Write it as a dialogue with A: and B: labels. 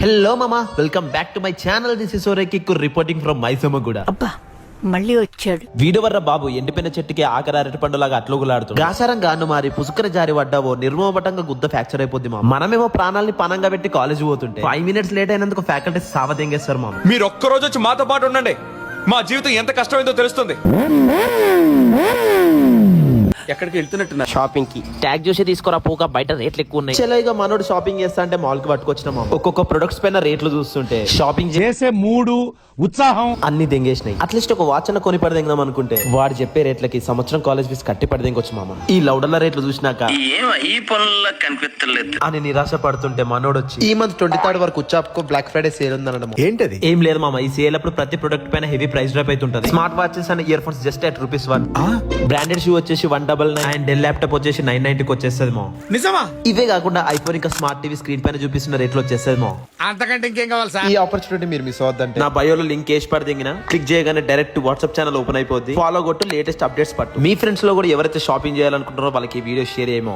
A: Hello మామా, welcome back to my channel. This is ఓరేకిక్కు reporting from Maisammaguda.
B: అబ్బా మళ్ళీ వచ్చాడు
A: వీడవర్ర బాబు ఎండిపోయిన చెట్టుకి ఆకర అరటి పండులాగా అట్లుగులాడుతూ గాసారం గాను మారి పుసుకర జారి పడ్డావో నిర్మోపటంగా గుద్ద ఫ్రాక్చర్ అయిపోద్ది మామ. మనమేమో ప్రాణాలని పనంగా పెట్టి కాలేజ్ పోతుంటే 5 minutes లేట్ అయినందుకు ఫ్యాకల్టీ సావదెంగేస్తారు మామ.
C: మీరు ఒక్క రోజు వచ్చి మాతో పాటు ఉండండి, మా జీవితం ఎంత కష్టమైందో తెలుస్తుంది. ఎక్కడికి వెళ్తున్నట్టున్నా?
D: షాపింగ్ కి ట్యాగ్ చూసి తీసుకురా పోక, బయట రేట్లు ఎక్కువ ఉన్నాయి.
A: చలో మనోడు షాపింగ్ చేస్తా అంటే మాల్ కి పట్టుకొచ్చిన మామ. ఒక్కొక్క ప్రొడక్ట్స్ పైన రేట్లు చూస్తుంటే షాపింగ్
E: చేసే మూడు ఉత్సాహం
A: అన్ని దెంగేసినాయి. అట్లీస్ట్ ఒక వాచ్ అన్న కొని పడదెంగదాం అనుకుంటే వాడు చెప్పే రేట్లకి సంవత్సరం కాలేజ్ ఫీజు కట్టి పడదెంగొచ్చు మామ. ఈ లౌడర్ల రేట్లు చూసినాక
F: ఈ పనుల్లో కనిపించలేదు
A: అని నిరాశ పడుతుంటే మనోడు వచ్చి ఈ మంత్ 23rd వరకు ఉచ్చాప్కో బ్లాక్ ఫ్రైడే సేల్ ఉందనడం.
E: ఏంటది?
A: ఏం లేదు మామ, ఈ సేల్ అప్పుడు ప్రతి ప్రొడక్ట్ పైన హెవీ ప్రైస్ డ్రాప్ అవుతుంటది. Smart watches and earphones just at ₹1. Branded shoe వచ్చేసి 199 అండ్ డెల్ ల్యాప్టాప్ వచ్చేసి 990కి వచ్చేస్తుంది మా.
E: నిజమా?
A: ఇవే కాకుండా ఐఫోన్ ఇంకా స్మార్ట్ టీవీ స్క్రీన్ పైన చూపిస్తున్న రేట్లు వచ్చేస్తుంది మా.
E: అంతకంటే ఇంకేం కావాలి సార్?
A: ఈ ఆపర్చునిటీ మీరు మిస్ అవద్దంటే నా బయోలో లింక్ వేసి పడిన క్లిక్ చేయగానే డైరెక్ట్ వాట్సాప్ ఛానల్ ఓపెన్ అయిపోద్ది. ఫాలో కొట్టు, లేటెస్ట్ అప్డేట్స్ పట్టు. మీ ఫ్రెండ్స్ లో కూడా ఎవరైతే షాపింగ్ చేయాలనుకుంటారో వాళ్ళకి ఈ వీడియో షేర్ చేయమో.